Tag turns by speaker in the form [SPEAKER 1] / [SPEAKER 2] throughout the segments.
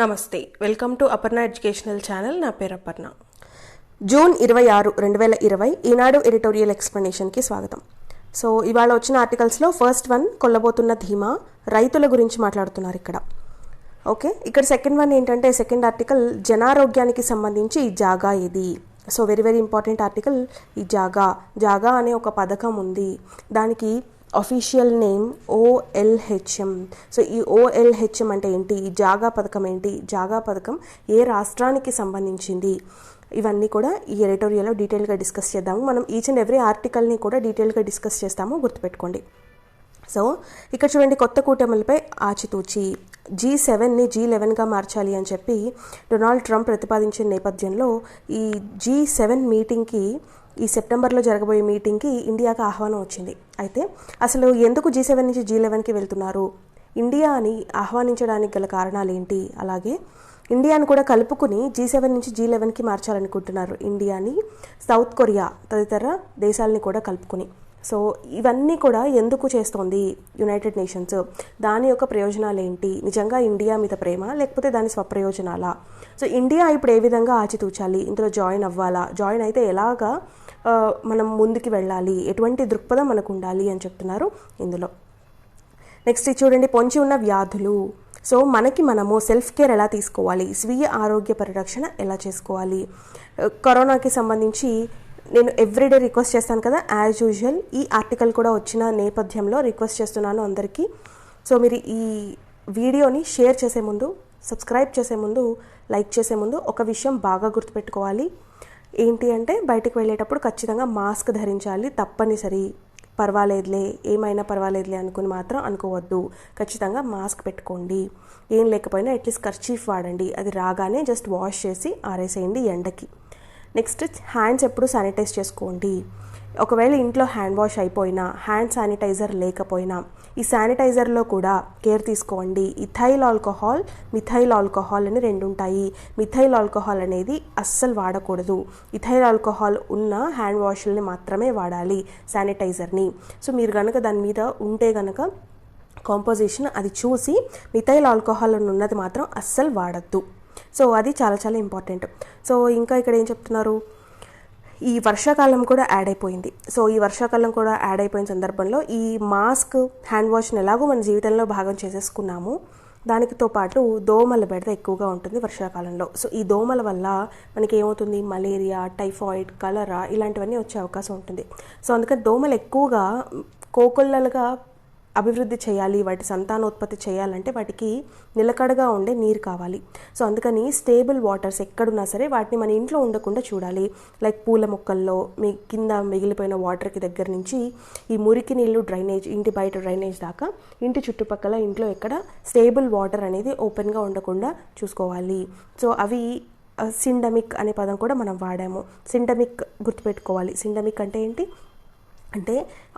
[SPEAKER 1] నమస్తే, welcome to Aparna educational channel. నా పేరు అపర్ణ. జూన్ 26, 2020 ఈనాడు ఎడిటోరియల్ ఎక్స్ప్లెనేషన్కి స్వాగతం. సో ఇవాళ వచ్చిన ఆర్టికల్స్లో ఫస్ట్ వన్ కొల్లబోతున్న ధీమా, రైతుల గురించి మాట్లాడుతున్నారు ఇక్కడ. ఓకే, ఇక్కడ సెకండ్ వన్ ఏంటంటే సెకండ్ ఆర్టికల్ జనారోగ్యానికి సంబంధించి జాగా ఏది. So very very important article ఈ జాగా అనే ఒక పథకం ఉంది. దానికి అఫీషియల్ నేమ్ OLHM. సో ఈ OLHM అంటే ఏంటి, ఈ జాగా పథకం ఏంటి, జాగా పథకం ఏ రాష్ట్రానికి సంబంధించింది, ఇవన్నీ కూడా ఈ ఎడిటోరియల్లో డీటెయిల్గా డిస్కస్ చేద్దాము. మనం ఈచ్ అండ్ ఎవ్రీ ఆర్టికల్ని కూడా డీటెయిల్గా డిస్కస్ చేస్తాము, గుర్తుపెట్టుకోండి. సో ఇక్కడ చూడండి, కొత్త కూటమిలపై ఆచితూచి G7ని G11గా మార్చాలి అని చెప్పి డొనాల్డ్ ట్రంప్ ప్రతిపాదించిన నేపథ్యంలో ఈ G7 మీటింగ్కి, ఈ సెప్టెంబర్లో జరగబోయే మీటింగ్కి ఇండియాకి ఆహ్వానం వచ్చింది. అయితే అసలు ఎందుకు G7 నుంచి G11కి వెళ్తున్నారు, ఇండియాని ఆహ్వానించడానికి గల కారణాలు ఏంటి, అలాగే ఇండియాను కూడా కలుపుకుని G7 నుంచి G11కి మార్చాలనుకుంటున్నారు, ఇండియాని, సౌత్ కొరియా తదితర దేశాలని కూడా కలుపుకుని. సో ఇవన్నీ కూడా ఎందుకు చేస్తోంది యునైటెడ్ నేషన్స్, దాని యొక్క ప్రయోజనాలు ఏంటి, నిజంగా ఇండియా మీద ప్రేమ లేకపోతే దాని స్వప్రయోజనాలా. సో ఇండియా ఇప్పుడు ఏ విధంగా ఆచితూచాలి, ఇందులో జాయిన్ అవ్వాలా, జాయిన్ అయితే ఎలాగా మనం ముందుకు వెళ్ళాలి, ఎటువంటి దృక్పథం మనకు ఉండాలి అని చెప్తున్నారు ఇందులో. నెక్స్ట్ చూడండి, పొంచి ఉన్న వ్యాధులు. సో మనము సెల్ఫ్ కేర్ ఎలా తీసుకోవాలి, స్వీయ ఆరోగ్య పరిరక్షణ ఎలా చేసుకోవాలి. కరోనాకి సంబంధించి నేను ఎవ్రీడే రిక్వెస్ట్ చేస్తాను కదా, యాజ్ యూజువల్ ఈ ఆర్టికల్ కూడా వచ్చిన నేపథ్యంలో రిక్వెస్ట్ చేస్తున్నాను అందరికీ. సో మీరు ఈ వీడియోని షేర్ చేసే ముందు, సబ్స్క్రైబ్ చేసే ముందు, లైక్ చేసే ముందు ఒక విషయం బాగా గుర్తుపెట్టుకోవాలి. ఏంటి అంటే బయటికి వెళ్ళేటప్పుడు ఖచ్చితంగా మాస్క్ ధరించాలి, తప్పనిసరి. పర్వాలేదులే, ఏమైనా పర్వాలేదులే అనుకుని మాత్రం అనుకోవద్దు, ఖచ్చితంగా మాస్క్ పెట్టుకోండి. ఏం లేకపోయినా అట్లీస్ట్ కర్చీఫ్ వాడండి, అది రాగానే జస్ట్ వాష్ చేసి ఆరేసేయండి ఎండకి. నెక్స్ట్ హ్యాండ్స్ ఎప్పుడు శానిటైజ్ చేసుకోండి. ఒకవేళ ఇంట్లో హ్యాండ్ వాష్ అయిపోయినా, హ్యాండ్ శానిటైజర్ లేకపోయినా ఈ శానిటైజర్లో కూడా కేర్ తీసుకోండి. ఇథైల్ ఆల్కహాల్, మిథైల్ ఆల్కహాల్ అని రెండు ఉంటాయి. మిథైల్ ఆల్కహాల్ అనేది అస్సలు వాడకూడదు. ఇథైల్ ఆల్కహాల్ ఉన్న హ్యాండ్ వాష్ని మాత్రమే వాడాలి శానిటైజర్ని. సో మీరు కనుక దాని మీద ఉంటే కనుక కాంపోజిషన్ అది చూసి మిథైల్ ఆల్కహాల్ ఉన్నది మాత్రం అస్సలు వాడద్దు. సో అది చాలా చాలా ఇంపార్టెంట్. సో ఇంకా ఇక్కడ ఏం చెప్తున్నారు, ఈ వర్షాకాలం కూడా యాడ్ అయిపోయింది. సో ఈ వర్షాకాలం కూడా యాడ్ అయిపోయిన సందర్భంలో ఈ మాస్క్, హ్యాండ్ వాష్ని ఎలాగో మన జీవితంలో భాగం చేసేసుకున్నాము, దానితో పాటు దోమల బెడద ఎక్కువగా ఉంటుంది వర్షాకాలంలో. సో ఈ దోమల వల్ల మనకి ఏమవుతుంది, మలేరియా, టైఫాయిడ్, కలరా ఇలాంటివన్నీ వచ్చే అవకాశం ఉంటుంది. సో అందుకని దోమలు ఎక్కువగా కోకొల్లలుగా అభివృద్ధి చేయాలి, వాటి సంతానోత్పత్తి చేయాలంటే వాటికి నిలకడగా ఉండే నీరు కావాలి. సో అందుకని స్టేబుల్ వాటర్స్ ఎక్కడున్నా సరే వాటిని మన ఇంట్లో ఉండకుండా చూడాలి. లైక్ పూల మొక్కల్లో కింద మిగిలిపోయిన వాటర్కి దగ్గర నుంచి ఈ మురికి నీళ్ళు డ్రైనేజ్, ఇంటి బయట డ్రైనేజ్ దాకా, ఇంటి చుట్టుపక్కల ఇంట్లో ఎక్కడ స్టేబుల్ వాటర్ అనేది ఓపెన్గా ఉండకుండా చూసుకోవాలి. సో అవి సిండమిక్ అనే పదం కూడా మనం వాడాము. సిండమిక్ గుర్తుపెట్టుకోవాలి. సిండమిక్ అంటే ఏంటి అంటే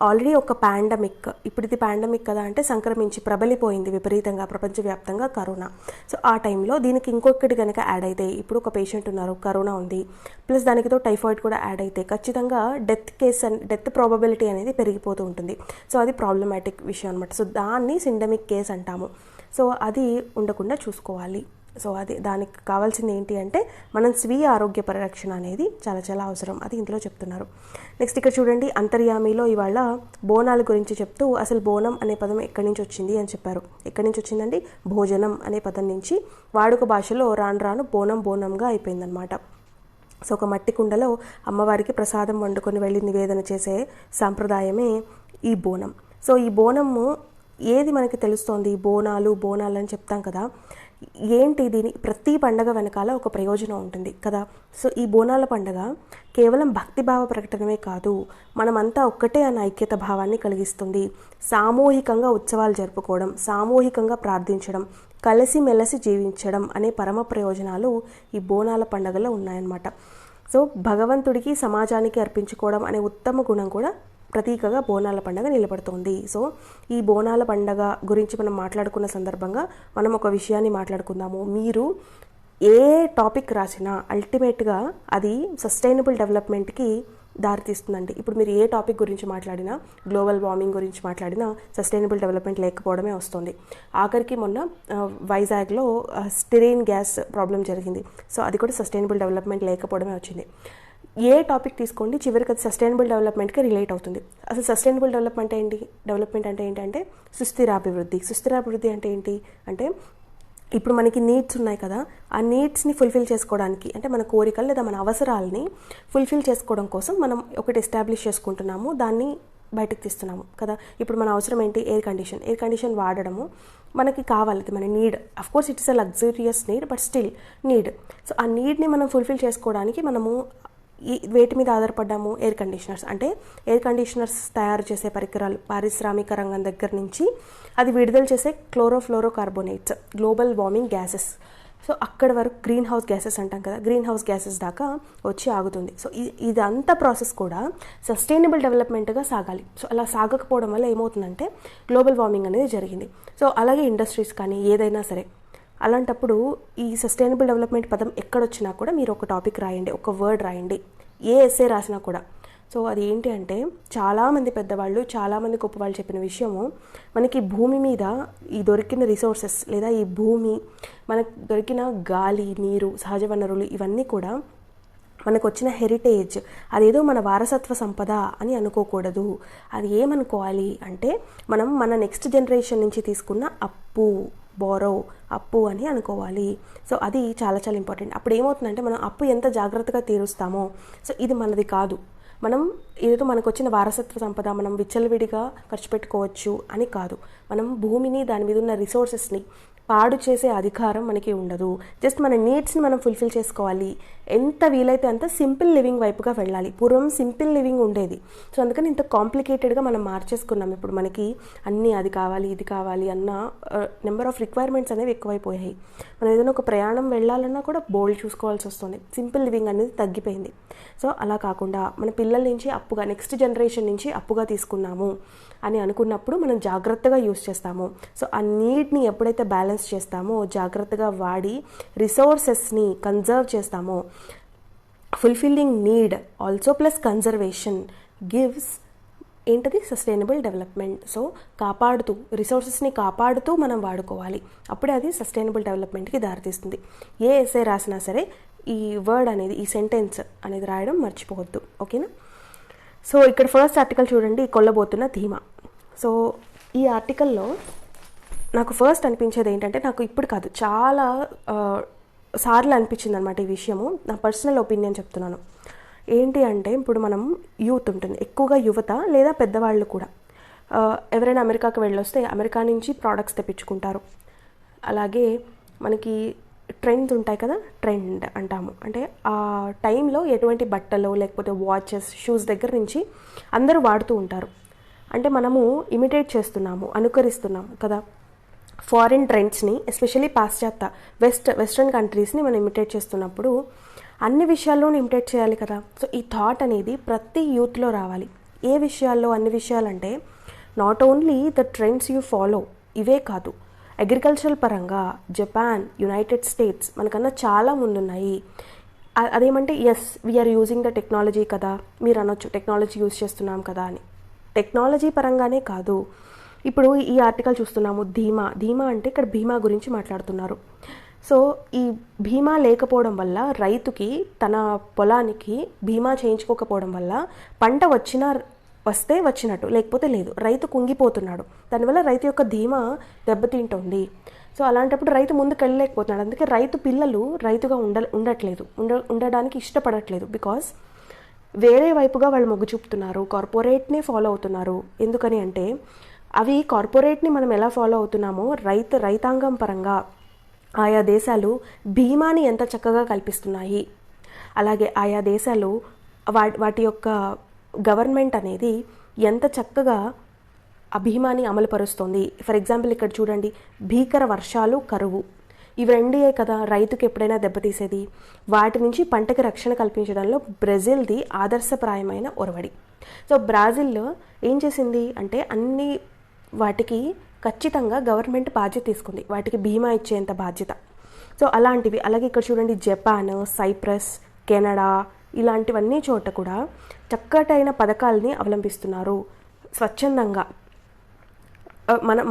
[SPEAKER 1] ఆల్రెడీ ఒక పాండమిక్, ఇప్పుడు ఇది పాండమిక్ కదా అంటే సంక్రమించి ప్రబలిపోయింది విపరీతంగా ప్రపంచవ్యాప్తంగా కరోనా. సో ఆ టైంలో దీనికి ఇంకొకటి కనుక యాడ్ అయితే, ఇప్పుడు ఒక పేషెంట్ ఉన్నారు, కరోనా ఉంది, ప్లస్ దానితో టైఫాయిడ్ కూడా యాడ్ అయితే ఖచ్చితంగా డెత్ ప్రాబబిలిటీ అనేది పెరిగిపోతూ ఉంటుంది. సో అది ప్రాబ్లమాటిక్ విషయం అనమాట. సో దాన్ని సిండమిక్ కేస్ అంటాము. సో అది ఉండకుండా చూసుకోవాలి. సో అది దానికి కావాల్సింది ఏంటి అంటే మనం స్వీయ ఆరోగ్య పరిరక్షణ అనేది చాలా చాలా అవసరం, అది ఇందులో చెప్తున్నారు. నెక్స్ట్ ఇక్కడ చూడండి, అంతర్యామిలో ఇవాళ బోనాల గురించి చెప్తూ అసలు బోనం అనే పదం ఎక్కడి నుంచి వచ్చింది అని చెప్పారు. ఎక్కడి నుంచి వచ్చిందండి, భోజనం అనే పదం నుంచి. వాడుక భాషలో రాను రాను బోనంగా అయిపోయిందనమాట. సో ఒక మట్టి కుండలో అమ్మవారికి ప్రసాదం వండుకొని వెళ్ళి నివేదన చేసే సాంప్రదాయమే ఈ బోనం. సో ఈ బోనము ఏది మనకి తెలుస్తోంది, బోనాలు అని చెప్తాం కదా, ఏంటి దీని ప్రతి పండగ వెనకాల ఒక ప్రయోజనం ఉంటుంది కదా. సో ఈ బోనాల పండగ కేవలం భక్తిభావ ప్రకటనమే కాదు, మనమంతా ఒక్కటే అన్న ఐక్యత భావాన్ని కలిగిస్తుంది. సామూహికంగా ఉత్సవాలు జరుపుకోవడం, సామూహికంగా ప్రార్థించడం, కలిసిమెలిసి జీవించడం అనే పరమ ప్రయోజనాలు ఈ బోనాల పండగలో ఉన్నాయన్నమాట. సో భగవంతుడికి, సమాజానికి అర్పించుకోవడం అనే ఉత్తమ గుణం కూడా ప్రతీకగా బోనాల పండుగ నిలబడుతోంది. సో ఈ బోనాల పండుగ గురించి మనం మాట్లాడుకున్న సందర్భంగా మనం ఒక విషయాన్ని మాట్లాడుకుందాము. మీరు ఏ టాపిక్ రాసినా అల్టిమేట్గా అది సస్టైనబుల్ డెవలప్మెంట్కి దారితీస్తుందండి. ఇప్పుడు మీరు ఏ టాపిక్ గురించి మాట్లాడినా, గ్లోబల్ వార్మింగ్ గురించి మాట్లాడినా సస్టైనబుల్ డెవలప్మెంట్ లేకపోవడమే వస్తుంది. ఆఖరికి మొన్న వైజాగ్లో స్టిరీన్ గ్యాస్ ప్రాబ్లం జరిగింది. సో అది కూడా సస్టైనబుల్ డెవలప్మెంట్ లేకపోవడమే వచ్చింది. ఏ టాపిక్ తీసుకోండి చివరికి అది సస్టైనబుల్ డెవలప్మెంట్కి రిలేట్ అవుతుంది. అసలు సస్టైనబుల్ డెవలప్మెంట్ అంటే ఏంటంటే సుస్థిరాభివృద్ధి అంటే ఏంటి అంటే ఇప్పుడు మనకి నీడ్స్ ఉన్నాయి కదా, ఆ నీడ్స్ని ఫుల్ఫిల్ చేసుకోవడానికి అంటే మన కోరికలు లేదా మన అవసరాలని ఫుల్ఫిల్ చేసుకోవడం కోసం మనం ఒకటి ఎస్టాబ్లిష్ చేసుకుంటున్నాము, దాన్ని బయటకు తీస్తున్నాము కదా. ఇప్పుడు మన అవసరం ఏంటి? ఎయిర్ కండిషన్ వాడడము మనకి కావాలి, మన need. Of course it's a luxurious need but still need. So ఆ నీడ్ని మనం ఫుల్ఫిల్ చేసుకోవడానికి మనము వేటి మీద ఆధారపడ్డాము? ఎయిర్ కండిషనర్స్ తయారు చేసే పరికరాలు, పారిశ్రామిక రంగం దగ్గర నుంచి అది విడుదల చేసే క్లోరోఫ్లోరోకార్బోనేట్స్, గ్లోబల్ వార్మింగ్ గ్యాసెస్. సో అక్కడ వరకు గ్రీన్ హౌస్ గ్యాసెస్ అంటాం కదా, గ్రీన్ హౌస్ గ్యాసెస్ దాకా వచ్చి ఆగుతుంది. సో ఇదంతా ప్రాసెస్ కూడా సస్టైనబుల్ డెవలప్మెంట్గా సాగాలి. సో అలా సాగకపోవడం వల్ల ఏమవుతుందంటే గ్లోబల్ వార్మింగ్ అనేది జరిగింది. సో అలాగే ఇండస్ట్రీస్ కానీ ఏదైనా సరే, అలాంటప్పుడు ఈ సస్టైనబుల్ డెవలప్మెంట్ పదం ఎక్కడొచ్చినా కూడా మీరు ఒక టాపిక్ రాయండి, ఒక వర్డ్ రాయండి, ఏ ఎస్సే రాసినా కూడా. సో అది ఏంటి అంటే చాలామంది పెద్దవాళ్ళు, చాలామంది గొప్ప వాళ్ళు చెప్పిన విషయము, మనకి భూమి మీద ఈ దొరికిన రిసోర్సెస్ లేదా ఈ భూమి మనకు దొరికిన గాలి, నీరు, సహజ వనరులు ఇవన్నీ కూడా మనకు వచ్చిన హెరిటేజ్, అదేదో మన వారసత్వ సంపద అని అనుకోకూడదు. అది ఏమనుకోవాలి అంటే మనం మన నెక్స్ట్ జనరేషన్ నుంచి తీసుకున్న అప్పు అని అనుకోవాలి. సో అది చాలా చాలా ఇంపార్టెంట్. అప్పుడు ఏమవుతుందంటే మనం అప్పు ఎంత జాగ్రత్తగా తీరుస్తామో, సో ఇది మనది కాదు, మనం ఏదో మనకు వచ్చిన వారసత్వ సంపద మనం విచ్చలవిడిగా ఖర్చు పెట్టుకోవచ్చు అని కాదు. మనం భూమిని, దాని మీద ఉన్న రిసోర్సెస్ని పాడు చేసే అధికారం మనకి ఉండదు. జస్ట్ మన నీడ్స్ని మనం ఫుల్ఫిల్ చేసుకోవాలి. ఎంత వీలైతే అంత సింపుల్ లివింగ్ వైపుగా వెళ్ళాలి. పూర్వం సింపుల్ లివింగ్ ఉండేది. సో అందుకని ఇంత కాంప్లికేటెడ్గా మనం మార్చేసుకున్నాం. ఇప్పుడు మనకి అన్నీ అది కావాలి, ఇది కావాలి అన్న నెంబర్ ఆఫ్ రిక్వైర్మెంట్స్ అనేవి ఎక్కువైపోయాయి. మనం ఏదైనా ఒక ప్రయాణం వెళ్ళాలన్నా కూడా బోల్డ్ చూసుకోవాల్సి వస్తుంది. సింపుల్ లివింగ్ అనేది తగ్గిపోయింది. సో అలా కాకుండా మన పిల్లల నుంచి అప్పుగా, నెక్స్ట్ జనరేషన్ నుంచి అప్పుగా తీసుకున్నాము అని అనుకున్నప్పుడు మనం జాగ్రత్తగా యూస్ చేస్తాము. సో ఆ నీడ్ని ఎప్పుడైతే బ్యాలెన్స్ చేస్తామో, జాగ్రత్తగా వాడి రిసోర్సెస్ని కన్జర్వ్ చేస్తామో, fulfilling need also plus conservation gives ఏంటది? Sustainable development. సో కాపాడుతూ, రిసోర్సెస్ని కాపాడుతూ మనం వాడుకోవాలి. అప్పుడే అది సస్టైనబుల్ డెవలప్మెంట్కి దారితీస్తుంది. ఏ ఎస్సే రాసినా సరే ఈ వర్డ్ అనేది, ఈ సెంటెన్స్ అనేది రాయడం మర్చిపోవద్దు. ఓకేనా? సో ఇక్కడ ఫస్ట్ ఆర్టికల్ చూడండి, కొల్లబోతున్న ధీమా. సో ఈ ఆర్టికల్లో నాకు ఫస్ట్ అనిపించేది ఏంటంటే, నాకు ఇప్పుడు కాదు చాలా సార్లు అనిపించింది అనమాట ఈ విషయము. నా పర్సనల్ ఒపీనియన్ చెప్తున్నాను. ఏంటి అంటే, ఇప్పుడు మనం యూత్ ఉంటుంది, ఎక్కువగా యువత లేదా పెద్దవాళ్ళు కూడా ఎవరైనా అమెరికాకి వెళ్ళొస్తే అమెరికా నుంచి ప్రోడక్ట్స్ తెప్పించుకుంటారు. అలాగే మనకి ట్రెండ్స్ ఉంటాయి కదా, ట్రెండ్ అంటాము. అంటే ఆ టైంలో ఎటువంటి బట్టలు లేకపోతే వాచెస్, షూస్ దగ్గర నుంచి అందరూ వాడుతూ ఉంటారు. అంటే మనము ఇమిటేట్ చేస్తున్నాము, అనుకరిస్తున్నాము కదా ఫారిన్ ట్రెండ్స్ని, ఎస్పెషల్లీ పాశ్చాత్య వెస్ట్రన్ కంట్రీస్ని మనం ఇమిటేట్ చేస్తున్నప్పుడు అన్ని విషయాల్లోనూ ఇమిటేట్ చేయాలి కదా. సో ఈ థాట్ అనేది ప్రతి యూత్లో రావాలి. ఏ విషయాల్లో? అన్ని విషయాలంటే not only the trends you follow, ఇవే కాదు, అగ్రికల్చరల్ పరంగా జపాన్, యునైటెడ్ స్టేట్స్ మనకన్నా చాలా ముందున్నాయి. అదేమంటే as we are using the technology కదా, మీరు అనొచ్చు టెక్నాలజీ యూజ్ చేస్తున్నాం కదా అని. టెక్నాలజీ పరంగానే కాదు, ఇప్పుడు ఈ ఆర్టికల్ చూస్తున్నాము ధీమా అంటే ఇక్కడ భీమా గురించి మాట్లాడుతున్నారు. సో ఈ భీమా లేకపోవడం వల్ల రైతుకి తన పొలానికి భీమా చేయించుకోకపోవడం వల్ల పంట వస్తే వచ్చినట్టు, లేకపోతే లేదు, రైతు కుంగిపోతున్నాడు. దానివల్ల రైతు యొక్క ధీమా దెబ్బతింటుంది. సో అలాంటప్పుడు రైతు ముందుకు వెళ్ళలేకపోతున్నాడు. అందుకే రైతు పిల్లలు రైతుగా ఉండడానికి ఇష్టపడట్లేదు. బికాస్ వేరే వైపుగా వాళ్ళు మొగ్గు చూపుతున్నారు, కార్పొరేట్నే ఫాలో అవుతున్నారు. ఎందుకని అంటే అవి కార్పొరేట్ని మనం ఎలా ఫాలో అవుతున్నామో రైతాంగం పరంగా ఆయా దేశాలు భీమాని ఎంత చక్కగా కల్పిస్తున్నాయి, అలాగే ఆయా దేశాలు వాటి యొక్క గవర్నమెంట్ అనేది ఎంత చక్కగా ఆ భీమాని అమలుపరుస్తుంది. ఫర్ ఎగ్జాంపుల్ ఇక్కడ చూడండి, భీకర వర్షాలు, కరువు, ఇవి రెండే కదా రైతుకి ఎప్పుడైనా దెబ్బతీసేది. వాటి నుంచి పంటకి రక్షణ కల్పించడంలో బ్రెజిల్ది ఆదర్శప్రాయమైన ఒరవడి. సో బ్రెజిల్లో ఏం చేసింది అంటే అన్ని వాటికి ఖచ్చితంగా గవర్నమెంట్ బాధ్యత తీసుకుంది, వాటికి బీమా ఇచ్చేంత బాధ్యత. సో అలాంటివి. అలాగే ఇక్కడ చూడండి, జపాన్, సైప్రస్, కెనడా, ఇలాంటివన్నీ చోట కూడా చక్కటైన పథకాలని అవలంబిస్తున్నారు. స్వచ్ఛందంగా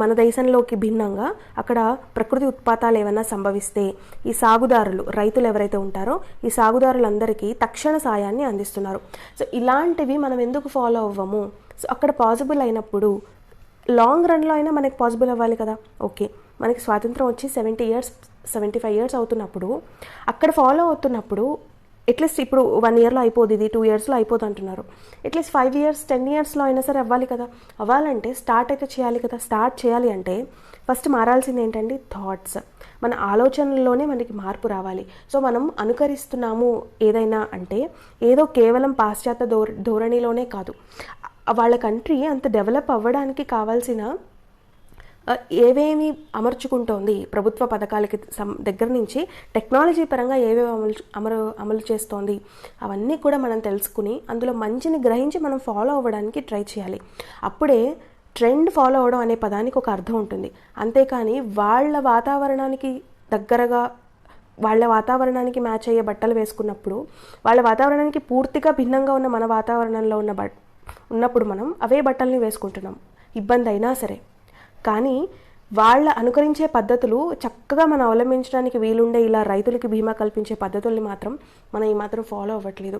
[SPEAKER 1] మన దేశంలోకి భిన్నంగా అక్కడ ప్రకృతి ఉత్పాతాలు ఏమైనా సంభవిస్తే ఈ సాగుదారులు, రైతులు ఎవరైతే ఉంటారో ఈ సాగుదారులందరికీ తక్షణ సాయాన్ని అందిస్తున్నారు. సో ఇలాంటివి మనం ఎందుకు ఫాలో అవ్వము? సో అక్కడ పాసిబుల్ అయినప్పుడు లాంగ్ రన్లో అయినా మనకి పాసిబుల్ అవ్వాలి కదా. ఓకే, మనకి స్వాతంత్రం వచ్చి 75 ఇయర్స్ అవుతున్నప్పుడు అక్కడ ఫాలో అవుతున్నప్పుడు అట్లీస్ట్ ఇప్పుడు 1 ఇయర్లో అయిపోదు, ఇది 2 ఇయర్స్లో అయిపోదు అంటున్నారు. అట్లీస్ట్ 5 ఇయర్స్ 10 ఇయర్స్లో అయినా సరే అవ్వాలి కదా. అవ్వాలంటే స్టార్ట్ అయితే చేయాలి కదా. స్టార్ట్ చేయాలి అంటే ఫస్ట్ మారాల్సింది ఏంటండి? థాట్స్. మన ఆలోచనల్లోనే మనకి మార్పు రావాలి. సో మనం అనుకరిస్తున్నాము ఏదైనా అంటే ఏదో కేవలం పాశ్చాత్య ధోరణిలోనే కాదు, వాళ్ళ కంట్రీ అంత డెవలప్ అవ్వడానికి కావాల్సిన ఏవేమి అమర్చుకుంటోంది, ప్రభుత్వ పథకాలకి దగ్గర నుంచి టెక్నాలజీ పరంగా ఏవేవి అమలు చేస్తోంది, అవన్నీ కూడా మనం తెలుసుకుని అందులో మంచిని గ్రహించి మనం ఫాలో అవ్వడానికి ట్రై చేయాలి. అప్పుడే ట్రెండ్ ఫాలో అవ్వడం అనే పదానికి ఒక అర్థం ఉంటుంది. అంతేకాని వాళ్ళ వాతావరణానికి దగ్గరగా, వాళ్ళ వాతావరణానికి మ్యాచ్ అయ్యే బట్టలు వేసుకున్నప్పుడు, వాళ్ళ వాతావరణానికి పూర్తిగా భిన్నంగా ఉన్న మన వాతావరణంలో ఉన్నప్పుడు మనం అవే బట్టల్ని వేసుకుంటున్నాం, ఇబ్బంది అయినా సరే. కానీ వాళ్ళ అనుకరించే పద్ధతులు చక్కగా మనం అవలంబించడానికి వీలుండే ఇలా రైతులకి బీమా కల్పించే పద్ధతుల్ని మాత్రం మనం ఈ మాత్రం ఫాలో అవ్వట్లేదు.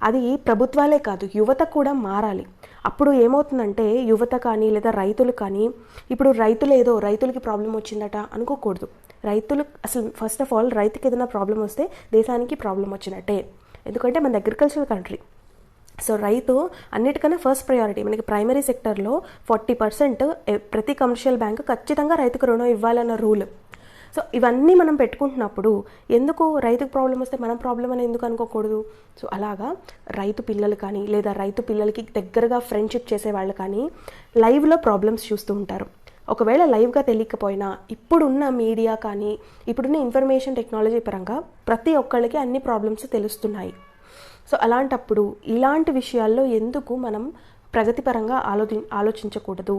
[SPEAKER 1] అది ప్రభుత్వాలే కాదు, యువత కూడా మారాలి. అప్పుడు ఏమవుతుందంటే యువత కానీ లేదా రైతులు కానీ, ఇప్పుడు రైతులకి ప్రాబ్లం వచ్చిందట అనుకోకూడదు. రైతులు అసలు ఫస్ట్ ఆఫ్ ఆల్ రైతుకి ఏదైనా ప్రాబ్లం వస్తే దేశానికి ప్రాబ్లం వచ్చినట్టే. ఎందుకంటే మన అగ్రికల్చర్ కంట్రీ. సో రైతు అన్నిటికన్నా ఫస్ట్ ప్రయారిటీ. మనకి ప్రైమరీ సెక్టర్లో 40% ప్రతి కమర్షియల్ బ్యాంకు ఖచ్చితంగా రైతుకు రుణం ఇవ్వాలన్న రూల్. సో ఇవన్నీ మనం పెట్టుకుంటున్నప్పుడు ఎందుకు రైతుకు ప్రాబ్లం వస్తే మనం ప్రాబ్లం అని ఎందుకు అనుకోకూడదు? సో అలాగా రైతు పిల్లలు కానీ లేదా రైతు పిల్లలకి దగ్గరగా ఫ్రెండ్షిప్ చేసే వాళ్ళు కానీ లైవ్లో ప్రాబ్లమ్స్ చూస్తూ ఉంటారు. ఒకవేళ లైవ్గా తెలియకపోయినా ఇప్పుడున్న మీడియా కానీ ఇప్పుడున్న ఇన్ఫర్మేషన్ టెక్నాలజీ పరంగా ప్రతి ఒక్కళ్ళకి అన్ని ప్రాబ్లమ్స్ తెలుస్తున్నాయి. సో అలాంటప్పుడు ఇలాంటి విషయాల్లో ఎందుకు మనం ప్రగతిపరంగా ఆలోచించకూడదు?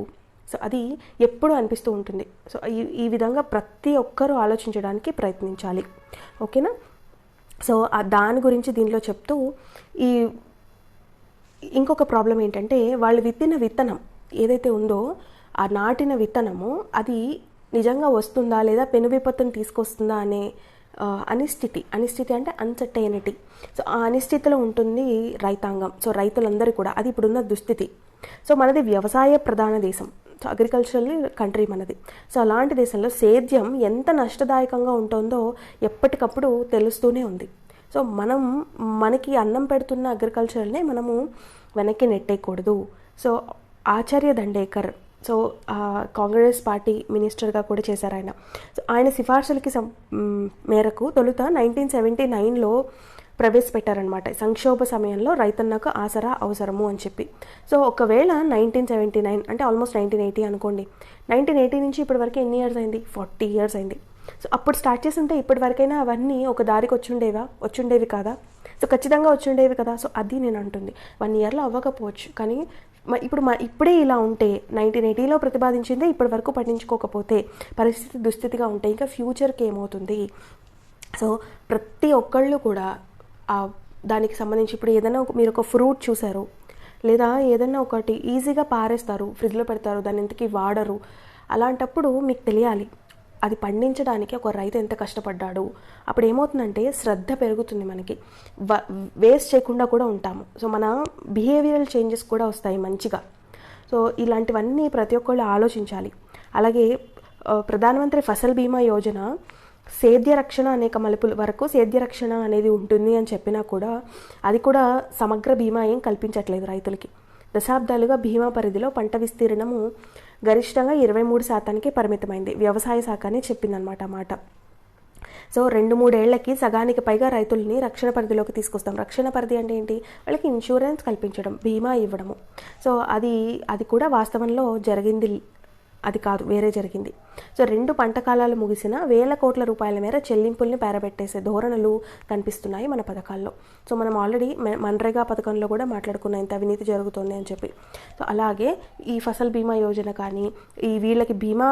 [SPEAKER 1] సో అది ఎప్పుడు అనిపిస్తూ ఉంటుంది. సో ఈ విధంగా ప్రతి ఒక్కరూ ఆలోచించడానికి ప్రయత్నించాలి. ఓకేనా? సో దాని గురించి దీనిలో చెప్తూ ఇంకొక ప్రాబ్లం ఏంటంటే, వాళ్ళు విత్తిన విత్తనం ఏదైతే ఉందో ఆ నాటిన విత్తనము అది నిజంగా వస్తుందా లేదా పెను విపత్తును తీసుకొస్తుందా అనే అనిశ్చితి అంటే అన్సర్టైనిటీ. సో ఆ అనిశ్చితిలో ఉంటుంది రైతాంగం. సో రైతులందరూ కూడా అది ఇప్పుడున్న దుస్థితి. సో మనది వ్యవసాయ ప్రధాన దేశం, సో అగ్రికల్చరల్ కంట్రీ మనది. సో అలాంటి దేశంలో సేద్యం ఎంత నష్టదాయకంగా ఉంటుందో ఎప్పటికప్పుడు తెలుస్తూనే ఉంది. సో మనకి అన్నం పెడుతున్న అగ్రికల్చర్నే మనము వెనక్కి నెట్టేయకూడదు. సో ఆచార్య దండేకర్, సో కాంగ్రెస్ పార్టీ మినిస్టర్గా కూడా చేశారు ఆయన. సో ఆయన సిఫార్సులకి మేరకు తొలుత 1979లో ప్రవేశపెట్టారనమాట. సంక్షోభ సమయంలో రైతన్నకు ఆసరా అవసరము అని చెప్పి. సో ఒకవేళ 1979 అంటే ఆల్మోస్ట్ 1980 అనుకోండి. 1980 నుంచి ఇప్పటి వరకు ఎన్ని ఇయర్స్ అయింది? 40 ఇయర్స్ అయింది. సో అప్పుడు స్టార్ట్ చేసి ఉంటే ఇప్పటి వరకైనా అవన్నీ ఒక దారికి వచ్చుండేవి కాదా? సో ఖచ్చితంగా వచ్చుండేవి కదా. సో అది నేను అంటుంది. 1 ఇయర్లో అవ్వకపోవచ్చు, కానీ ఇప్పుడే ఇలా ఉంటే 1980లో ప్రతిపాదించిందే ఇప్పటి వరకు పట్టించుకోకపోతే పరిస్థితి దుస్థితిగా ఉంటే ఇంకా ఫ్యూచర్కి ఏమవుతుంది? సో ప్రతి ఒక్కళ్ళు కూడా దానికి సంబంధించి ఇప్పుడు ఏదైనా మీరు ఒక ఫ్రూట్ చూసారు లేదా ఏదైనా ఒకటి ఈజీగా పారేస్తారు, ఫ్రిడ్జ్లో పెడతారు, దాన్ని ఇంతకీ వాడరు. అలాంటప్పుడు మీకు తెలియాలి అది పండించడానికి ఒక రైతు ఎంత కష్టపడ్డాడు. అప్పుడు ఏమవుతుందంటే శ్రద్ధ పెరుగుతుంది, మనకి వేస్ట్ చేయకుండా కూడా ఉంటాము. సో మన బిహేవియరల్ చేంజెస్ కూడా వస్తాయి మంచిగా. సో ఇలాంటివన్నీ ప్రతి ఒక్కళ్ళు ఆలోచించాలి. అలాగే ప్రధానమంత్రి ఫసల్ బీమా యోజన సేద్య రక్షణ అనేక మలుపుల వరకు సేద్య రక్షణ అనేది ఉంటుంది అని చెప్పినా కూడా అది కూడా సమగ్ర బీమా ఏం కల్పించట్లేదు రైతులకి. దశాబ్దాలుగా బీమా పరిధిలో పంట విస్తీర్ణము గరిష్టంగా 23% పరిమితమైంది. వ్యవసాయ శాఖనే చెప్పిందనమాట మాట. సో 2-3 ఏళ్లకి సగానికి పైగా రైతుల్ని రక్షణ పరిధిలోకి తీసుకొస్తాం. రక్షణ పరిధి అంటే ఏంటి? వాళ్ళకి ఇన్సూరెన్స్ కల్పించడం, బీమా ఇవ్వడము. సో అది కూడా వాస్తవంలో జరిగింది, అది కాదు, వేరే జరిగింది. సో 2 పంట కాలాలు ముగిసిన వేల కోట్ల రూపాయల మేర చెల్లింపుల్ని పేరబెట్టేసే ధోరణులు కనిపిస్తున్నాయి మన పథకాల్లో. సో మనం ఆల్రెడీ మన్రేగా పథకంలో కూడా మాట్లాడుకున్న ఇంత అవినీతి జరుగుతుంది అని చెప్పి. సో అలాగే ఈ ఫసల్ బీమా యోజన కానీ వీళ్ళకి బీమా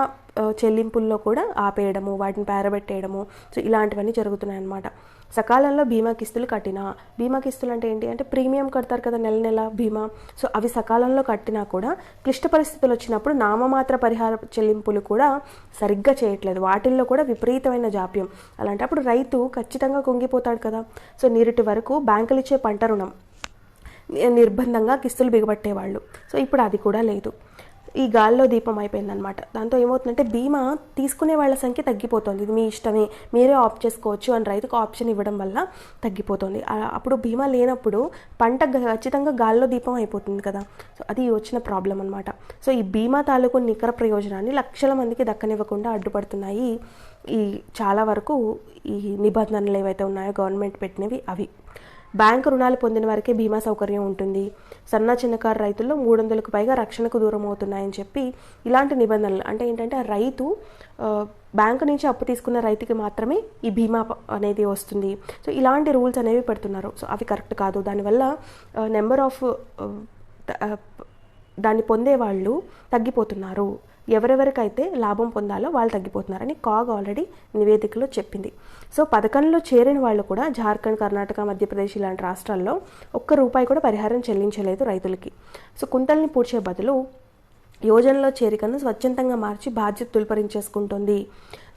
[SPEAKER 1] చెల్లింపుల్లో కూడా ఆపేయడము, వాటిని పేరబెట్టేయడము, సో ఇలాంటివన్నీ జరుగుతున్నాయి అన్నమాట. సకాలంలో బీమా కిస్తులు కట్టినా, బీమా కిస్తులు అంటే ఏంటి అంటే ప్రీమియం కడతారు కదా నెల నెల బీమా, సో అవి సకాలంలో కట్టినా కూడా క్లిష్ట పరిస్థితులు వచ్చినప్పుడు నామమాత్ర పరిహార చెల్లింపులు కూడా సరిగ్గా చేయట్లేదు, వాటిల్లో కూడా విపరీతమైన జాప్యం. అలాంటప్పుడు రైతు ఖచ్చితంగా కుంగిపోతాడు కదా. సో నిరుటి వరకు బ్యాంకులు ఇచ్చే పంట రుణం నిర్బంధంగా కిస్తులు బిగబట్టేవాళ్ళు, సో ఇప్పుడు అది కూడా లేదు. ఈ గాల్లో దీపం అయిపోయిందనమాట. దాంతో ఏమవుతుందంటే బీమా తీసుకునే వాళ్ళ సంఖ్య తగ్గిపోతుంది. ఇది మీ ఇష్టమే, మీరే ఆప్ట్ చేసుకోవచ్చు అని రైతుకు ఆప్షన్ ఇవ్వడం వల్ల తగ్గిపోతుంది. అప్పుడు బీమా లేనప్పుడు పంట ఖచ్చితంగా గాల్లో దీపం అయిపోతుంది కదా. సో అది వచ్చిన ప్రాబ్లం అనమాట. సో ఈ బీమా తాలూకు నికర ప్రయోజనాన్ని లక్షల మందికి దక్కనివ్వకుండా అడ్డుపడుతున్నాయి ఈ చాలా వరకు ఈ నిబంధనలు ఏవైతే ఉన్నాయో గవర్నమెంట్ పెట్టినవి అవి. బ్యాంకు రుణాలు పొందిన వారికే బీమా సౌకర్యం ఉంటుంది, సన్న చిన్నకారు రైతుల్లో 300కు పైగా రక్షణకు దూరం అవుతున్నాయని చెప్పి ఇలాంటి నిబంధనలు అంటే ఏంటంటే రైతు బ్యాంకు నుంచి అప్పు తీసుకున్న రైతుకి మాత్రమే ఈ బీమా అనేది వస్తుంది. సో ఇలాంటి రూల్స్ అనేవి పెడుతున్నారు. సో అవి కరెక్ట్ కాదు. దానివల్ల నెంబర్ ఆఫ్ దాన్ని పొందే వాళ్ళు తగ్గిపోతున్నారు. ఎవరెవరికైతే లాభం పొందాలో వాళ్ళు తగ్గిపోతున్నారని కాగ్ ఆల్రెడీ నివేదికలో చెప్పింది. సో పథకంలో చేరిన వాళ్ళు కూడా జార్ఖండ్, కర్ణాటక, మధ్యప్రదేశ్ ఇలాంటి రాష్ట్రాల్లో ₹1 కూడా పరిహారం చెల్లించలేదు రైతులకి. సో కుంటల్ని పూడ్చే బదులు యోజనలో చేరికను స్వచ్ఛందంగా మార్చి బాధ్యత తుల్పరించేసుకుంటుంది.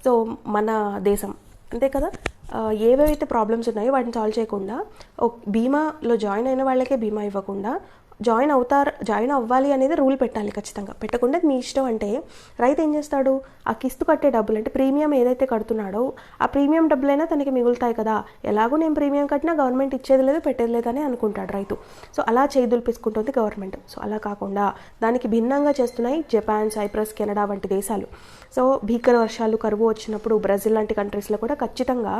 [SPEAKER 1] సో మన దేశం అంతే కదా. ఏవైతే ప్రాబ్లమ్స్ ఉన్నాయో వాటిని సాల్వ్ చేయకుండా బీమాలో జాయిన్ అయిన వాళ్ళకే బీమా ఇవ్వకుండా జాయిన్ అవ్వాలి అనేది రూల్ పెట్టాలి ఖచ్చితంగా. పెట్టకుండా మీ ఇష్టం అంటే రైతు ఏం చేస్తాడు, ఆ కిస్తు కట్టే డబ్బులు అంటే ప్రీమియం ఏదైతే కడుతున్నాడో ఆ ప్రీమియం డబ్బులైనా తనకి మిగులుతాయి కదా, ఎలాగో నేను ప్రీమియం కట్టినా గవర్నమెంట్ ఇచ్చేది లేదు పెట్టేది లేదని అనుకుంటాడు రైతు. సో అలా చేదుల్పేసుకుంటుంది గవర్నమెంట్. సో అలా కాకుండా దానికి భిన్నంగా చేస్తున్నాయి జపాన్, సైప్రస్, కెనడా వంటి దేశాలు. సో భీకర వర్షాలు, కరువు వచ్చినప్పుడు బ్రెజిల్ లాంటి కంట్రీస్లో కూడా ఖచ్చితంగా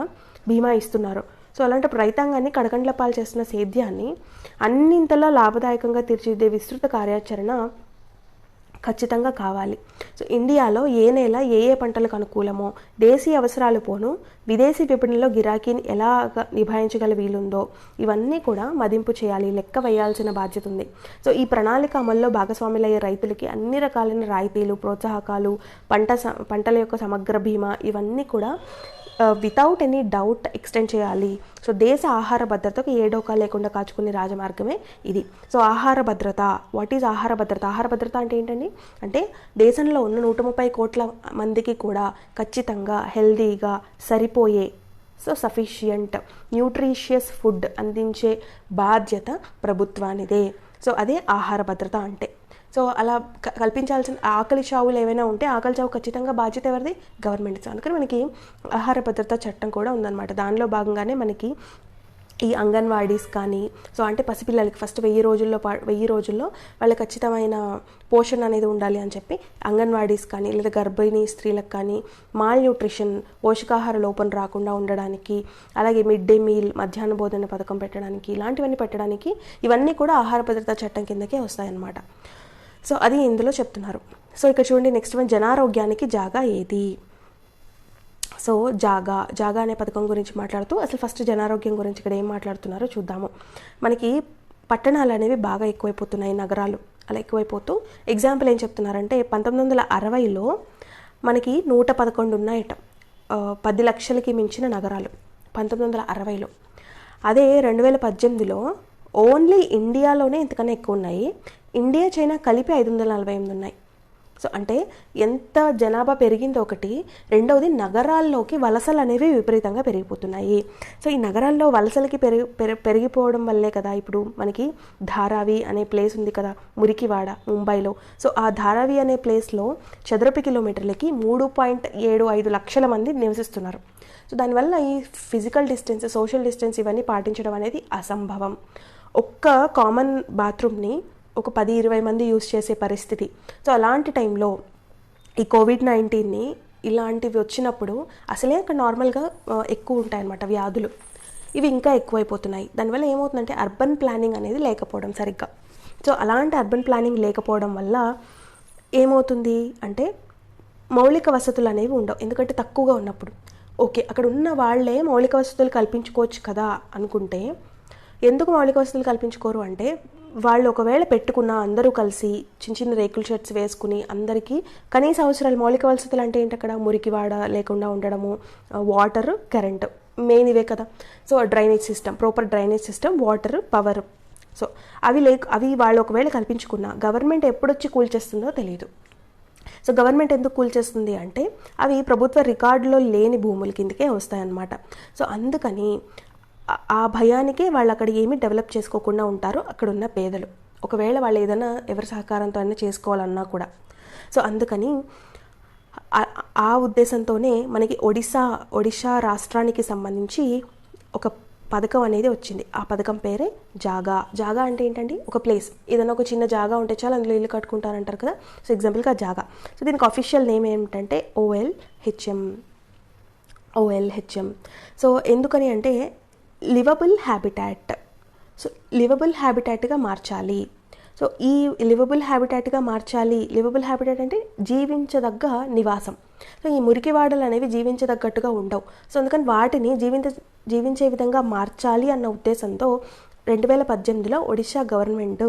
[SPEAKER 1] బీమా ఇస్తున్నారు. సో అలాంటప్పుడు రైతాంగాన్ని కడకండ్ల పాలు చేస్తున్న సేద్యాన్ని అన్నింతలా లాభదాయకంగా తీర్చిదిద్దే విస్తృత కార్యాచరణ ఖచ్చితంగా కావాలి. సో ఇండియాలో ఏ నేల ఏ పంటలకు అనుకూలమో, దేశీయ అవసరాలు పోను విదేశీ విపణిలో గిరాకీని ఎలా నిభాయించగల వీలుందో ఇవన్నీ కూడా మదింపు చేయాలి, లెక్క వేయాల్సిన బాధ్యత ఉంది. సో ఈ ప్రణాళిక అమల్లో భాగస్వాములయ్యే రైతులకి అన్ని రకాలైన రాయితీలు, ప్రోత్సాహకాలు, పంటల యొక్క సమగ్ర బీమా ఇవన్నీ కూడా వితౌట్ ఎనీ డౌట్ ఎక్స్టెండ్ చేయాలి. సో దేశ ఆహార భద్రతకు ఏ డోకా లేకుండా కాచుకునే రాజమార్గమే ఇది. సో ఆహార భద్రత, వాట్ ఈజ్ ఆహార భద్రత? ఆహార భద్రత అంటే ఏంటండి అంటే దేశంలో ఉన్న 130 కోట్ల మందికి కూడా ఖచ్చితంగా హెల్దీగా సరిపోయే సఫిషియంట్ న్యూట్రిషియస్ ఫుడ్ అందించే బాధ్యత ప్రభుత్వానిదే. సో అదే ఆహార భద్రత అంటే. సో అలా కల్పించాల్సిన ఆకలి చావులు ఏవైనా ఉంటే ఆకలి చావు ఖచ్చితంగా బాధ్యత ఎవరిది? గవర్నమెంట్. అందుకని మనకి ఆహార భద్రతా చట్టం కూడా ఉందన్నమాట. దానిలో భాగంగానే మనకి ఈ అంగన్వాడీస్ కానీ, సో అంటే పసిపిల్లలకి ఫస్ట్ 1000 రోజుల్లో వాళ్ళకి ఖచ్చితమైన పోషణ అనేది ఉండాలి అని చెప్పి అంగన్వాడీస్ కానీ, లేదా గర్భిణీ స్త్రీలకు కానీ మాల్ న్యూట్రిషన్, పోషకాహార లోపం రాకుండా ఉండడానికి, అలాగే మిడ్ డే మీల్, మధ్యాహ్న భోజన పథకం పెట్టడానికి, ఇలాంటివన్నీ పెట్టడానికి ఇవన్నీ కూడా ఆహార భద్రతా చట్టం కిందకే వస్తాయన్నమాట. సో అది ఇందులో చెప్తున్నారు. సో ఇక్కడ చూడండి, నెక్స్ట్ వన్ జనారోగ్యానికి జాగా ఏది? సో జాగా అనే పథకం గురించి మాట్లాడుతూ అసలు ఫస్ట్ జనారోగ్యం గురించి ఇక్కడ ఏం మాట్లాడుతున్నారో చూద్దాము. మనకి పట్టణాలు అనేవి బాగా ఎక్కువైపోతున్నాయి, నగరాలు అలా ఎక్కువైపోతూ ఎగ్జాంపుల్ ఏం చెప్తున్నారంటే 1960లో మనకి 111 ఉన్నాయట 10 లక్షలకి మించిన నగరాలు 1960లో. అదే 2018లో ఓన్లీ ఇండియాలోనే ఇంతకన్నా ఎక్కువ ఉన్నాయి. ఇండియా, చైనా కలిపి 548 ఉన్నాయి. సో అంటే ఎంత జనాభా పెరిగిందో ఒకటి, రెండవది నగరాల్లోకి వలసలు అనేవి విపరీతంగా పెరిగిపోతున్నాయి. సో ఈ నగరాల్లో వలసలకి పెరిగిపోవడం వల్లే కదా ఇప్పుడు మనకి ధారావి అనే ప్లేస్ ఉంది కదా, మురికివాడ, ముంబైలో. సో ఆ ధారావి అనే ప్లేస్లో చదరపు కిలోమీటర్లకి 3.75 లక్షల మంది నివసిస్తున్నారు. సో దానివల్ల ఈ ఫిజికల్ డిస్టెన్స్, సోషల్ డిస్టెన్స్ ఇవన్నీ పాటించడం అనేది అసంభవం. ఒక్క కామన్ బాత్రూమ్ని ఒక 10-20 మంది యూజ్ చేసే పరిస్థితి. సో అలాంటి టైంలో ఈ కోవిడ్-19ని ఇలాంటివి వచ్చినప్పుడు అసలే అక్కడ నార్మల్గా ఎక్కువ ఉంటాయన్నమాట వ్యాధులు, ఇవి ఇంకా ఎక్కువైపోతున్నాయి. దానివల్ల ఏమవుతుందంటే అర్బన్ ప్లానింగ్ అనేది లేకపోవడం సరిగ్గా. సో అలాంటి అర్బన్ ప్లానింగ్ లేకపోవడం వల్ల ఏమవుతుంది అంటే మౌలిక వసతులు అనేవి ఉండవు, ఎందుకంటే తక్కువగా ఉన్నప్పుడు. ఓకే, అక్కడ ఉన్న వాళ్ళే మౌలిక వసతులు కల్పించుకోవచ్చు కదా అనుకుంటే, ఎందుకు మౌలిక వసతులు కల్పించుకోరు అంటే వాళ్ళు ఒకవేళ పెట్టుకున్న అందరూ కలిసి చిన్న చిన్న రేకుల షర్ట్స్ వేసుకుని అందరికీ కనీస అవసరాలు మౌలిక వసతులు అంటే ఏంటి అక్కడ మురికివాడ లేకుండా ఉండడము, వాటర్, కరెంట్ మెయిన్ ఇవే కదా. So drainage system, proper drainage system, water, power. So అవి వాళ్ళు ఒకవేళ కల్పించుకున్న గవర్నమెంట్ ఎప్పుడొచ్చి కూల్చేస్తుందో తెలియదు. సో గవర్నమెంట్ ఎందుకు కూల్చేస్తుంది అంటే అవి ప్రభుత్వ రికార్డులో లేని భూముల కిందకే వస్తాయన్నమాట. సో అందుకని ఆ భయానికే వాళ్ళు అక్కడ ఏమీ డెవలప్ చేసుకోకుండా ఉంటారు అక్కడ ఉన్న పేదలు, ఒకవేళ వాళ్ళు ఏదైనా ఎవరి సహకారంతో అయినా చేసుకోవాలన్నా కూడా. సో అందుకని ఆ ఉద్దేశంతోనే మనకి ఒడిశా రాష్ట్రానికి సంబంధించి ఒక పథకం అనేది వచ్చింది. ఆ పథకం పేరే జాగా అంటే ఏంటండి, ఒక ప్లేస్, ఏదైనా ఒక చిన్న జాగా ఉంటే చాలా అందులో ఇల్లు కట్టుకుంటారంటారు కదా. సో ఎగ్జాంపుల్గా జాగా. సో దీనికి అఫీషియల్ నేమ్ ఏమిటంటే OLHM. సో ఎందుకని అంటే లివబుల్ హ్యాబిటాట్. సో లివబుల్ హ్యాబిటాట్గా మార్చాలి. సో ఈ లివబుల్ హ్యాబిటాట్ అంటే జీవించదగ్గ నివాసం. సో ఈ మురికివాడలు అనేవి జీవించదగ్గట్టుగా ఉండవు. సో అందుకని వాటిని జీవించే విధంగా మార్చాలి అన్న ఉద్దేశంతో 2018లో ఒడిశా గవర్నమెంట్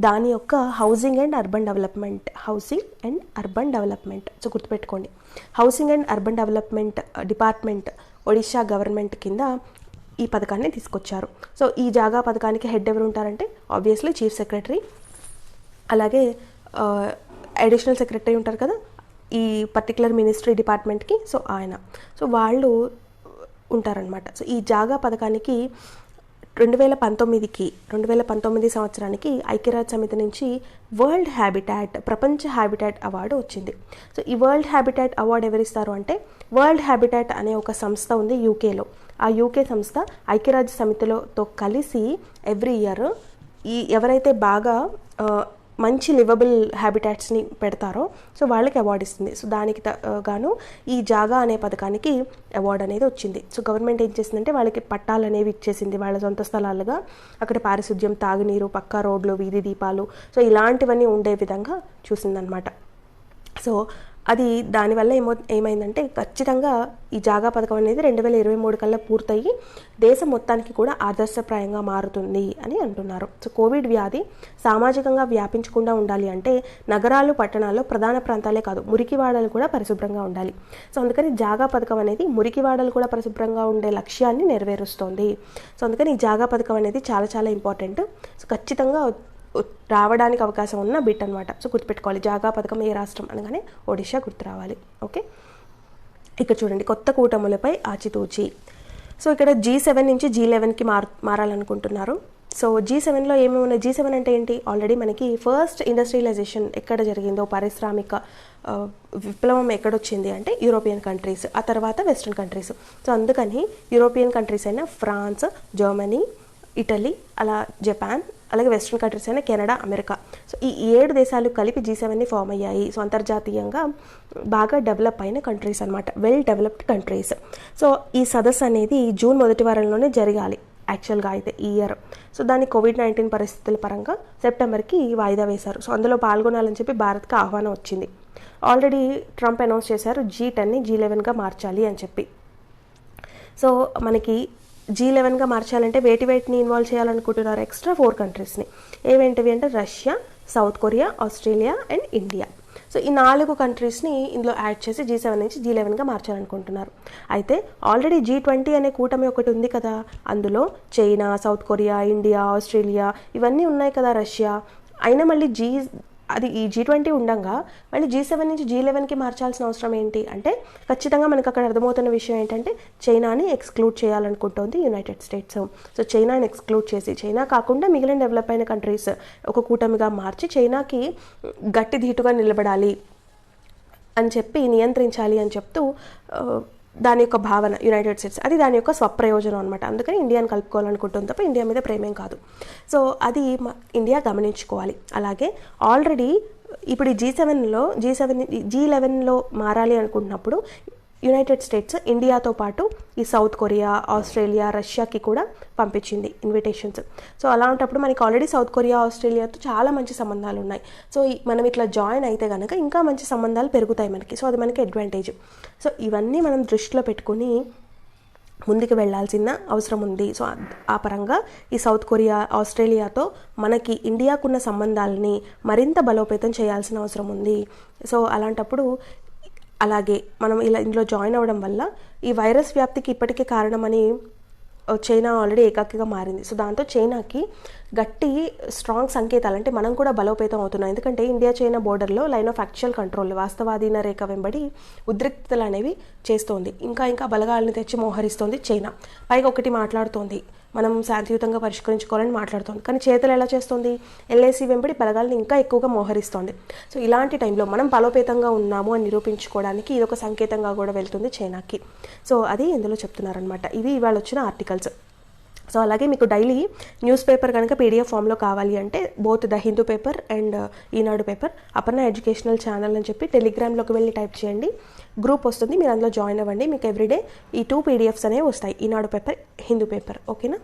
[SPEAKER 1] దాని యొక్క housing and urban development so గుర్తుపెట్టుకోండి, housing and urban development department Odisha government కింద ఈ పథకాన్ని తీసుకొచ్చారు. సో ఈ జాగా పథకానికి హెడ్ ఎవరు ఉంటారంటే ఆబ్వియస్లీ చీఫ్ సెక్రటరీ, అలాగే అడిషనల్ సెక్రటరీ ఉంటారు కదా ఈ పర్టికులర్ మినిస్ట్రీ డిపార్ట్మెంట్కి. సో సో వాళ్ళు ఉంటారనమాట. సో ఈ జాగా పథకానికి 2019 సంవత్సరానికి ఐక్యరాజ్య సమితి నుంచి ప్రపంచ హ్యాబిటాట్ అవార్డు వచ్చింది. సో ఈ వరల్డ్ హ్యాబిటాట్ అవార్డు ఎవరిస్తారు అంటే వరల్డ్ హ్యాబిటాట్ అనే ఒక సంస్థ ఉంది యూకేలో. ఆ యూకే సంస్థ ఐక్యరాజ్య సమితితో కలిసి ఎవ్రీ ఇయర్ ఎవరైతే బాగా మంచి లివబుల్ హ్యాబిటాట్స్ని పెడతారో సో వాళ్ళకి అవార్డు ఇస్తుంది. సో దానికి గాను ఈ జాగా అనే పథకానికి అవార్డు అనేది వచ్చింది. సో గవర్నమెంట్ ఏం చేసిందంటే వాళ్ళకి పట్టాలు అనేవి ఇచ్చేసింది వాళ్ళ సొంత స్థలాలుగా. అక్కడ పారిశుద్ధ్యం, తాగునీరు, పక్కా రోడ్లు, వీధి దీపాలు సో ఇలాంటివన్నీ ఉండే విధంగా చూసిందనమాట. సో అది దానివల్ల ఏమైందంటే ఖచ్చితంగా ఈ జాగా పథకం అనేది 2023 కల్లా పూర్తయ్యి దేశం మొత్తానికి కూడా ఆదర్శప్రాయంగా మారుతుంది అని అంటున్నారు. సో కోవిడ్ వ్యాధి సామాజికంగా వ్యాపించకుండా ఉండాలి అంటే నగరాలు, పట్టణాల్లో ప్రధాన ప్రాంతాలే కాదు మురికివాడలు కూడా పరిశుభ్రంగా ఉండాలి. సో అందుకని జాగా పథకం అనేది మురికివాడలు కూడా పరిశుభ్రంగా ఉండే లక్ష్యాన్ని నెరవేరుస్తోంది. సో అందుకని ఈ జాగా పథకం అనేది చాలా చాలా ఇంపార్టెంట్. సో ఖచ్చితంగా రావడానికి అవకాశం ఉన్న బిట్ అనమాట. సో గుర్తుపెట్టుకోవాలి, జాగా పథకం ఏ రాష్ట్రం అనగానే ఒడిశా గుర్తు రావాలి. ఓకే, ఇక్కడ చూడండి కొత్త కూటములపై ఆచితూచి. సో ఇక్కడ G7 నుంచి G11కి మారాలనుకుంటున్నారు. సో G7లో ఏమేమి ఉన్నాయి? G7 అంటే ఏంటి? ఆల్రెడీ మనకి ఫస్ట్ ఇండస్ట్రియలైజేషన్ ఎక్కడ జరిగిందో, పారిశ్రామిక విప్లవం ఎక్కడొచ్చింది అంటే యూరోపియన్ కంట్రీస్, ఆ తర్వాత వెస్ట్రన్ కంట్రీస్. సో అందుకని యూరోపియన్ కంట్రీస్ అయినా ఫ్రాన్స్, జర్మనీ, ఇటలీ, అలా జపాన్, అలాగే వెస్ట్రన్ కంట్రీస్ అయినా కెనడా, అమెరికా. సో ఈ 7 దేశాలు కలిపి G7ని ఫామ్ అయ్యాయి. సో అంతర్జాతీయంగా బాగా డెవలప్ అయిన కంట్రీస్ అనమాట, వెల్ డెవలప్డ్ కంట్రీస్. సో ఈ సదస్సు అనేది జూన్ మొదటి వారంలోనే జరగాలి యాక్చువల్గా అయితే ఈ ఇయర్. సో దాన్ని కోవిడ్-19 పరిస్థితుల పరంగా సెప్టెంబర్కి వాయిదా వేశారు. సో అందులో పాల్గొనాలని చెప్పి భారత్కి ఆహ్వానం వచ్చింది. ఆల్రెడీ ట్రంప్ అనౌన్స్ చేశారు G10ని G11గా మార్చాలి అని చెప్పి. సో మనకి G11గా మార్చాలంటే వేటిని ఇన్వాల్వ్ చేయాలనుకుంటున్నారు? ఎక్స్ట్రా 4 కంట్రీస్ని. ఏవేంటివి అంటే Russia, south Korea, Australia and India. So ఈ 4 కంట్రీస్ని ఇందులో యాడ్ చేసి G7 నుంచి G11గా మార్చాలనుకుంటున్నారు. అయితే ఆల్రెడీ G20 అనే కూటమి ఒకటి ఉంది కదా, అందులో China, south Korea, India, Australia ఇవన్నీ ఉన్నాయి కదా, రష్యా. అయినా మళ్ళీ ఈ G20 ఉండగా మళ్ళీ G7 నుంచి G11కి మార్చాల్సిన అవసరం ఏంటి అంటే ఖచ్చితంగా మనకు అక్కడ అర్థమవుతున్న విషయం ఏంటంటే చైనాని ఎక్స్క్లూడ్ చేయాలనుకుంటోంది యునైటెడ్ స్టేట్స్. సో చైనాని ఎక్స్క్లూడ్ చేసి చైనా కాకుండా మిగిలిన డెవలప్ అయిన కంట్రీస్ ఒక కూటమిగా మార్చి చైనాకి గట్టి ధీటుగా నిలబడాలి అని చెప్పి, నియంత్రించాలి అని చెప్తూ దాని యొక్క భావన యునైటెడ్ స్టేట్స్, అది దాని యొక్క స్వప్రయోజనం అనమాట. అందుకని ఇండియాని కలుపుకోవాలనుకుంటుంది తప్ప ఇండియా మీద ప్రేమేం కాదు. సో అది ఇండియా గమనించుకోవాలి. అలాగే ఆల్రెడీ ఇప్పుడు G11లో మారాలి అనుకుంటున్నప్పుడు యునైటెడ్ స్టేట్స్ ఇండియాతో పాటు ఈ సౌత్ కొరియా, ఆస్ట్రేలియా, రష్యాకి కూడా పంపించింది ఇన్విటేషన్స్. సో అలాంటప్పుడు మనకి ఆల్రెడీ సౌత్ కొరియా, ఆస్ట్రేలియాతో చాలా మంచి సంబంధాలు ఉన్నాయి. సో మనం ఇట్లా జాయిన్ అయితే కనుక ఇంకా మంచి సంబంధాలు పెరుగుతాయి మనకి. సో అది మనకి అడ్వాంటేజ్. సో ఇవన్నీ మనం దృష్టిలో పెట్టుకుని ముందుకు వెళ్లాల్సిన అవసరం ఉంది. సో ఆ పరంగా ఈ సౌత్ కొరియా, ఆస్ట్రేలియాతో మనకి ఇండియాకున్న సంబంధాలని మరింత బలోపేతం చేయాల్సిన అవసరం ఉంది. సో అలాంటప్పుడు అలాగే మనం ఇందులో జాయిన్ అవ్వడం వల్ల ఈ వైరస్ వ్యాప్తికి ఇప్పటికే కారణమని చైనా ఆల్రెడీ ఏకాకిగా మారింది. సో దాంతో చైనాకి గట్టి స్ట్రాంగ్ సంకేతాలు, అంటే మనం కూడా బలోపేతం అవుతున్నాం. ఎందుకంటే ఇండియా చైనా బోర్డర్లో లైన్ ఆఫ్ యాక్చువల్ కంట్రోల్, వాస్తవాధీన రేఖ వెంబడి ఉద్రిక్తతలు అనేవి చేస్తోంది. ఇంకా బలగాలను తెచ్చి మోహరిస్తోంది చైనా. పైగా ఒకటి మాట్లాడుతోంది, మనం శాంతియుతంగా పరిష్కరించుకోవాలని మాట్లాడుతోంది. కానీ చేతులు ఎలా చేస్తుంది? ఎల్ఏసీ వెంబడి బలగాలను ఇంకా ఎక్కువగా మోహరిస్తోంది. సో ఇలాంటి టైంలో మనం బలోపేతంగా ఉన్నాము అని నిరూపించుకోవడానికి ఇది ఒక సంకేతంగా కూడా వెళ్తుంది చైనాకి. సో అది ఇందులో చెప్తున్నారనమాట. ఇవి ఇవాళ వచ్చిన ఆర్టికల్స్. సో అలాగే మీకు డైలీ న్యూస్ పేపర్ కనుక పీడిఎఫ్ ఫామ్లో కావాలి అంటే both the Hindu paper and Eenadu paper Aparna educational channel అని చెప్పి టెలిగ్రామ్లోకి వెళ్ళి టైప్ చేయండి, గ్రూప్ వస్తుంది, మీరు అందులో జాయిన్ అవ్వండి. మీకు ఎవ్రీడే ఈ 2 PDFs అనేవి వస్తాయి, ఈనాడు పేపర్, హిందూ పేపర్. ఓకేనా?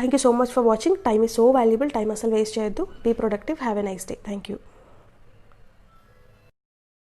[SPEAKER 1] Thank you so much for watching. Time is so valuable. Time అసలు వేస్ట్ చేయొద్దు. Be productive. Have a nice day. Thank you.